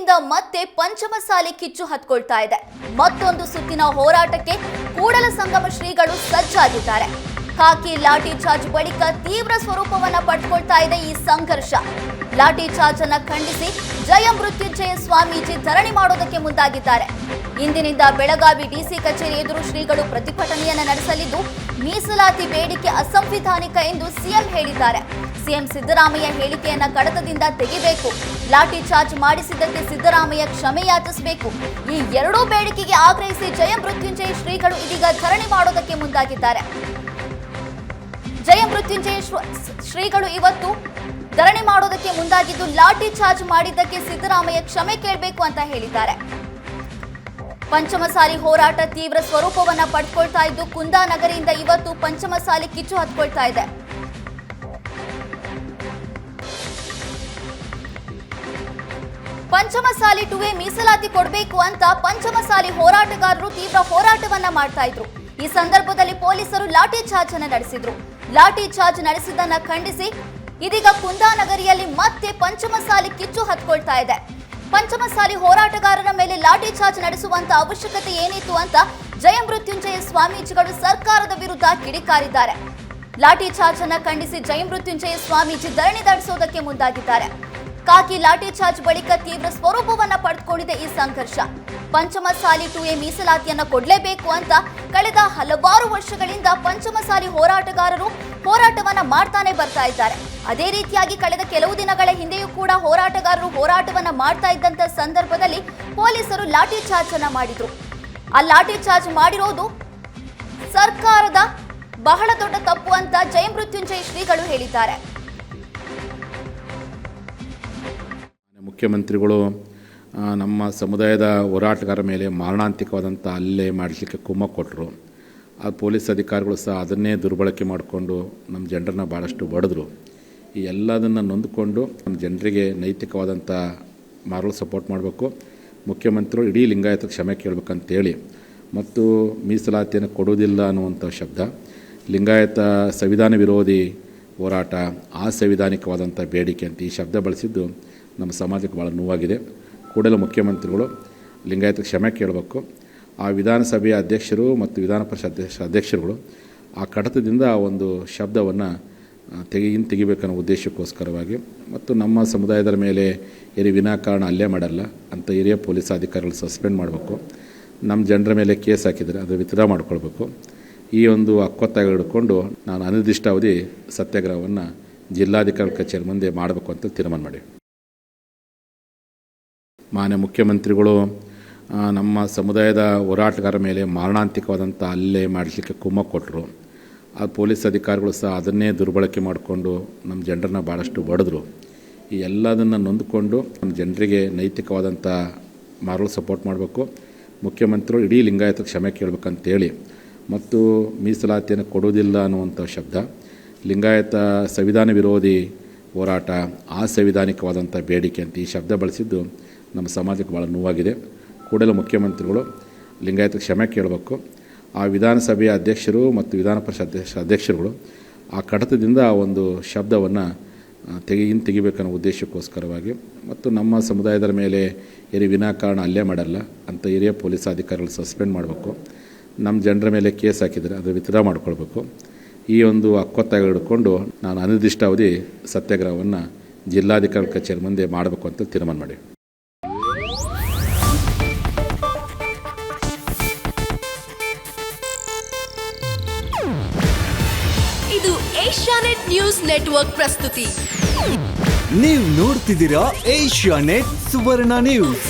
ಕಡೆಯಿಂದ ಮತ್ತೆ ಪಂಚಮಸಾಲಿ ಕಿಚ್ಚು ಹತ್ಕೊಳ್ತಾ ಇದೆ. ಮತ್ತೊಂದು ಸುತ್ತಿನ ಹೋರಾಟಕ್ಕೆ ಕೂಡಲ ಸಂಗಮ ಶ್ರೀಗಳು ಸಜ್ಜಾಗಿದ್ದಾರೆ. ಖಾಕಿ ಲಾಠಿ ಚಾರ್ಜ್ ಬಳಿಕ ತೀವ್ರ ಸ್ವರೂಪವನ್ನ ಪಡೆದುಕೊಳ್ತಾ ಇದೆ ಈ ಸಂಘರ್ಷ. ಲಾಠಿ ಚಾರ್ಜ್ ಅನ್ನ ಖಂಡಿಸಿ ಜಯ ಮೃತ್ಯುಂಜಯ ಸ್ವಾಮೀಜಿ ಧರಣಿ ಮಾಡೋದಕ್ಕೆ ಮುಂದಾಗಿದ್ದಾರೆ. ಇಂದಿನಿಂದ ಬೆಳಗಾವಿ ಡಿಸಿ ಕಚೇರಿ ಎದುರು ಶ್ರೀಗಳು ಪ್ರತಿಭಟನೆಯನ್ನ ನಡೆಸಲಿದ್ದು, ಮೀಸಲಾತಿ ಬೇಡಿಕೆ ಅಸಂವಿಧಾನಿಕ ಎಂದು ಸಿಎಂ ಹೇಳಿದ್ದಾರೆ. ಸಿಎಂ ಸಿದ್ದರಾಮಯ್ಯ ಹೇಳಿಕೆಯನ್ನ ಕಡತದಿಂದ ತೆಗಿಬೇಕು, ಲಾಠಿ ಚಾರ್ಜ್ ಮಾಡಿಸಿದ್ದಕ್ಕೆ ಸಿದ್ದರಾಮಯ್ಯ ಕ್ಷಮೆ ಯಾಚಿಸಬೇಕು. ಈ ಎರಡೂ ಬೇಡಿಕೆಗೆ ಆಗ್ರಹಿಸಿ ಜಯ ಮೃತ್ಯುಂಜಯ ಶ್ರೀಗಳು ಇದೀಗ ಧರಣಿ ಮಾಡೋದಕ್ಕೆ ಮುಂದಾಗಿದ್ದಾರೆ. ಜಯ ಮೃತ್ಯುಂಜಯ ಶ್ರೀಗಳು ಇವತ್ತು ಧರಣಿ ಮಾಡೋದಕ್ಕೆ ಮುಂದಾಗಿದ್ದು, ಲಾಠಿ ಚಾರ್ಜ್ ಮಾಡಿದ್ದಕ್ಕೆ ಸಿದ್ದರಾಮಯ್ಯ ಕ್ಷಮೆ ಕೇಳಬೇಕು ಅಂತ ಹೇಳಿದ್ದಾರೆ. ಪಂಚಮಸಾಲಿ ಹೋರಾಟ ತೀವ್ರ ಸ್ವರೂಪವನ್ನ ಪಡೆದುಕೊಳ್ತಾ ಇದ್ದು, ಕುಂದಾನಗರಿಯಿಂದ ಇವತ್ತು ಪಂಚಮಸಾಲಿ ಕಿಚ್ಚು ಹತ್ಕೊಳ್ತಾ ಇದೆ. ಪಂಚಮಸಾಲಿ 2A ಮೀಸಲಾತಿ ಕೊಡಬೇಕು ಅಂತ ಪಂಚಮಸಾಲಿ ಹೋರಾಟಗಾರರು ತೀವ್ರ ಹೋರಾಟವನ್ನ ಮಾಡ್ತಾ ಇದ್ರು. ಈ ಸಂದರ್ಭದಲ್ಲಿ ಪೊಲೀಸರು ಲಾಠಿ ಚಾರ್ಜ್ ಅನ್ನ ನಡೆಸಿದ್ರು. ಲಾಠಿ ಚಾರ್ಜ್ ನಡೆಸಿದ್ದನ್ನ ಖಂಡಿಸಿ ಇದೀಗ ಕುಂದಾನಗರಿಯಲ್ಲಿ ಮತ್ತೆ ಪಂಚಮಸಾಲಿ ಕಿಚ್ಚು ಹತ್ಕೊಳ್ತಾ ಇದೆ. ಪಂಚಮಸಾಲಿ ಹೋರಾಟಗಾರರ ಮೇಲೆ ಲಾಠಿ ಚಾರ್ಜ್ ನಡೆಸುವಂತ ಅವಶ್ಯಕತೆ ಏನಿತ್ತು ಅಂತ ಜಯ ಮೃತ್ಯುಂಜಯ ಸ್ವಾಮೀಜಿಗಳು ಸರ್ಕಾರದ ವಿರುದ್ಧ ಕಿಡಿಕಾರಿದ್ದಾರೆ. ಲಾಠಿ ಚಾರ್ಜ್ ಅನ್ನ ಖಂಡಿಸಿ ಜಯ ಮೃತ್ಯುಂಜಯ ಸ್ವಾಮೀಜಿ ಧರಣಿ ನಡೆಸೋದಕ್ಕೆ ಮುಂದಾಗಿದ್ದಾರೆ. ಖಾಕಿ ಲಾಠಿ ಚಾರ್ಜ್ ಬಳಿಕ ತೀವ್ರ ಸ್ವರೂಪವನ್ನ ಪಡೆದುಕೊಂಡಿದೆ ಈ ಸಂಘರ್ಷ. ಪಂಚಮಸಾಲಿ 2A ಮೀಸಲಾತಿಯನ್ನ ಕೊಡಲೇಬೇಕು ಅಂತ ಕಳೆದ ಹಲವಾರು ವರ್ಷಗಳಿಂದ ಪಂಚಮಸಾಲಿ ಹೋರಾಟಗಾರರು ಹೋರಾಟವನ್ನ ಮಾಡ್ತಾನೆ ಬರ್ತಾ ಇದ್ದಾರೆ. ಅದೇ ರೀತಿಯಾಗಿ ಕಳೆದ ಕೆಲವು ದಿನಗಳ ಹಿಂದೆಯೂ ಕೂಡ ಹೋರಾಟಗಾರರು ಹೋರಾಟವನ್ನ ಮಾಡ್ತಾ ಇದ್ದಂತ ಸಂದರ್ಭದಲ್ಲಿ ಪೊಲೀಸರು ಲಾಠಿ ಚಾರ್ಜ್ ಅನ್ನ ಮಾಡಿದ್ರು. ಆ ಲಾಠಿ ಚಾರ್ಜ್ ಮಾಡಿರೋದು ಸರ್ಕಾರದ ಬಹಳ ದೊಡ್ಡ ತಪ್ಪು ಅಂತ ಜಯ ಮೃತ್ಯುಂಜಯ ಶ್ರೀಗಳು ಹೇಳಿದ್ದಾರೆ. ಮುಖ್ಯಮಂತ್ರಿಗಳು ನಮ್ಮ ಸಮುದಾಯದ ಹೋರಾಟಗಾರರ ಮೇಲೆ ಮಾರಣಾಂತಿಕವಾದಂಥ ಹಲ್ಲೆ ಮಾಡಲಿಕ್ಕೆ ಕುಮ್ಮಕ್ಕು ಕೊಟ್ಟರು. ಆ ಪೊಲೀಸ್ ಅಧಿಕಾರಿಗಳು ಸಹ ಅದನ್ನೇ ದುರ್ಬಳಕೆ ಮಾಡಿಕೊಂಡು ನಮ್ಮ ಜನರನ್ನ ಭಾಳಷ್ಟು ಬಡಿದ್ರು. ಈ ಎಲ್ಲದನ್ನು ನೊಂದುಕೊಂಡು ನಮ್ಮ ಜನರಿಗೆ ನೈತಿಕವಾದಂಥ ಮಾರಲ್ ಸಪೋರ್ಟ್ ಮಾಡಬೇಕು, ಮುಖ್ಯಮಂತ್ರಿಗಳು ಇಡೀ ಲಿಂಗಾಯತ ಕ್ಷಮೆ ಕೇಳಬೇಕಂತೇಳಿ, ಮತ್ತು ಮೀಸಲಾತಿಯನ್ನು ಕೊಡುವುದಿಲ್ಲ ಅನ್ನುವಂಥ ಶಬ್ದ, ಲಿಂಗಾಯತ ಸಂವಿಧಾನ ವಿರೋಧಿ ಹೋರಾಟ, ಅಸಂವಿಧಾನಿಕವಾದಂಥ ಬೇಡಿಕೆ ಅಂತ ಈ ಶಬ್ದ ಬಳಸಿದ್ದು ನಮ್ಮ ಸಮಾಜಕ್ಕೆ ಭಾಳ ನೋವಾಗಿದೆ. ಕೂಡಲೇ ಮುಖ್ಯಮಂತ್ರಿಗಳು ಲಿಂಗಾಯತ ಕ್ಷಮೆ ಕೇಳಬೇಕು. ಆ ವಿಧಾನಸಭೆಯ ಅಧ್ಯಕ್ಷರು ಮತ್ತು ವಿಧಾನ ಪರಿಷತ್ ಅಧ್ಯಕ್ಷರುಗಳು ಆ ಕಡತದಿಂದ ಒಂದು ಶಬ್ದವನ್ನು ತೆಗಿಬೇಕನ್ನೋ ಉದ್ದೇಶಕ್ಕೋಸ್ಕರವಾಗಿ, ಮತ್ತು ನಮ್ಮ ಸಮುದಾಯದ ಮೇಲೆ ವಿನಾಕಾರಣ ಹಲ್ಲೆ ಮಾಡಲ್ಲ ಅಂತ ಹಿರಿಯ ಪೊಲೀಸ್ ಅಧಿಕಾರಿಗಳು ಸಸ್ಪೆಂಡ್ ಮಾಡಬೇಕು. ನಮ್ಮ ಜನರ ಮೇಲೆ ಕೇಸ್ ಹಾಕಿದರೆ ಅದು ವಿತ್ಡ್ರಾ ಮಾಡ್ಕೊಳ್ಬೇಕು. ಈ ಒಂದು ಹಕ್ಕೊತ್ತಾಯ ಹಿಡ್ಕೊಂಡು ನಾನು ಅನಿರ್ದಿಷ್ಟಾವಧಿ ಸತ್ಯಾಗ್ರಹವನ್ನು ಜಿಲ್ಲಾಧಿಕಾರಿ ಕಚೇರಿ ಮುಂದೆ ಮಾಡಬೇಕು ಅಂತ ತೀರ್ಮಾನ ಮಾಡಿ. ಮಾನ್ಯ ಮುಖ್ಯಮಂತ್ರಿಗಳು ನಮ್ಮ ಸಮುದಾಯದ ಹೋರಾಟಗಾರರ ಮೇಲೆ ಮಾರಣಾಂತಿಕವಾದಂಥ ಹಲ್ಲೆ ಮಾಡಲಿಕ್ಕೆ ಕುಮ್ಮಕ್ಕು ಕೊಟ್ಟರು. ಆ ಪೊಲೀಸ್ ಅಧಿಕಾರಿಗಳು ಸಹ ಅದನ್ನೇ ದುರ್ಬಳಕೆ ಮಾಡಿಕೊಂಡು ನಮ್ಮ ಜನರನ್ನ ಭಾಳಷ್ಟು ಬಡಿದ್ರು. ಈ ಎಲ್ಲದನ್ನು ನೊಂದುಕೊಂಡು ನಮ್ಮ ಜನರಿಗೆ ನೈತಿಕವಾದಂಥ ಮಾರಲ್ ಸಪೋರ್ಟ್ ಮಾಡಬೇಕು, ಮುಖ್ಯಮಂತ್ರಿಗಳು ಇಡೀ ಲಿಂಗಾಯತ ಕ್ಷಮೆ ಕೇಳಬೇಕಂತೇಳಿ, ಮತ್ತು ಮೀಸಲಾತಿಯನ್ನು ಕೊಡುವುದಿಲ್ಲ ಅನ್ನುವಂಥ ಶಬ್ದ, ಲಿಂಗಾಯತ ಸಂವಿಧಾನ ವಿರೋಧಿ ಹೋರಾಟ, ಅಸಂವಿಧಾನಿಕವಾದಂಥ ಬೇಡಿಕೆ ಅಂತ ಈ ಶಬ್ದ ಬಳಸಿದ್ದು ನಮ್ಮ ಸಮಾಜಕ್ಕೆ ಭಾಳ ನೋವಾಗಿದೆ. ಕೂಡಲೇ ಮುಖ್ಯಮಂತ್ರಿಗಳು ಲಿಂಗಾಯತ ಕ್ಷಮೆ ಕೇಳಬೇಕು. ಆ ವಿಧಾನಸಭೆಯ ಅಧ್ಯಕ್ಷರು ಮತ್ತು ವಿಧಾನ ಪರಿಷತ್ ಅಧ್ಯಕ್ಷರುಗಳು ಆ ಕಡತದಿಂದ ಒಂದು ಶಬ್ದವನ್ನು ತೆಗಿಬೇಕನ್ನೋ ಉದ್ದೇಶಕ್ಕೋಸ್ಕರವಾಗಿ, ಮತ್ತು ನಮ್ಮ ಸಮುದಾಯದ ಮೇಲೆ ವಿನಾಕಾರಣ ಹಲ್ಲೆ ಮಾಡಲ್ಲ ಅಂತ ಹಿರಿಯ ಪೊಲೀಸ್ ಅಧಿಕಾರಿಗಳು ಸಸ್ಪೆಂಡ್ ಮಾಡಬೇಕು. ನಮ್ಮ ಜನರ ಮೇಲೆ ಕೇಸ್ ಹಾಕಿದರೆ ಅದು ವಿತ್ಡ್ರಾ ಮಾಡ್ಕೊಳ್ಬೇಕು. ಈ ಒಂದು ಹಕ್ಕೊತ್ತಾಯ ಹಿಡ್ಕೊಂಡು ನಾನು ಅನಿರ್ದಿಷ್ಟಾವಧಿ ಸತ್ಯಾಗ್ರಹವನ್ನು ಜಿಲ್ಲಾಧಿಕಾರಿ ಕಚೇರಿ ಮುಂದೆ ಮಾಡಬೇಕು ಅಂತ ತೀರ್ಮಾನ ಮಾಡಿ. ಇದು ಏಷ್ಯಾನೆಟ್ ನ್ಯೂಸ್ ನೆಟ್ವರ್ಕ್ ಪ್ರಸ್ತುತಿ. ನೀವು ನೋಡ್ತಿದ್ದೀರಾ ಏಷ್ಯಾನೆಟ್ ಸುವರ್ಣ ನ್ಯೂಸ್.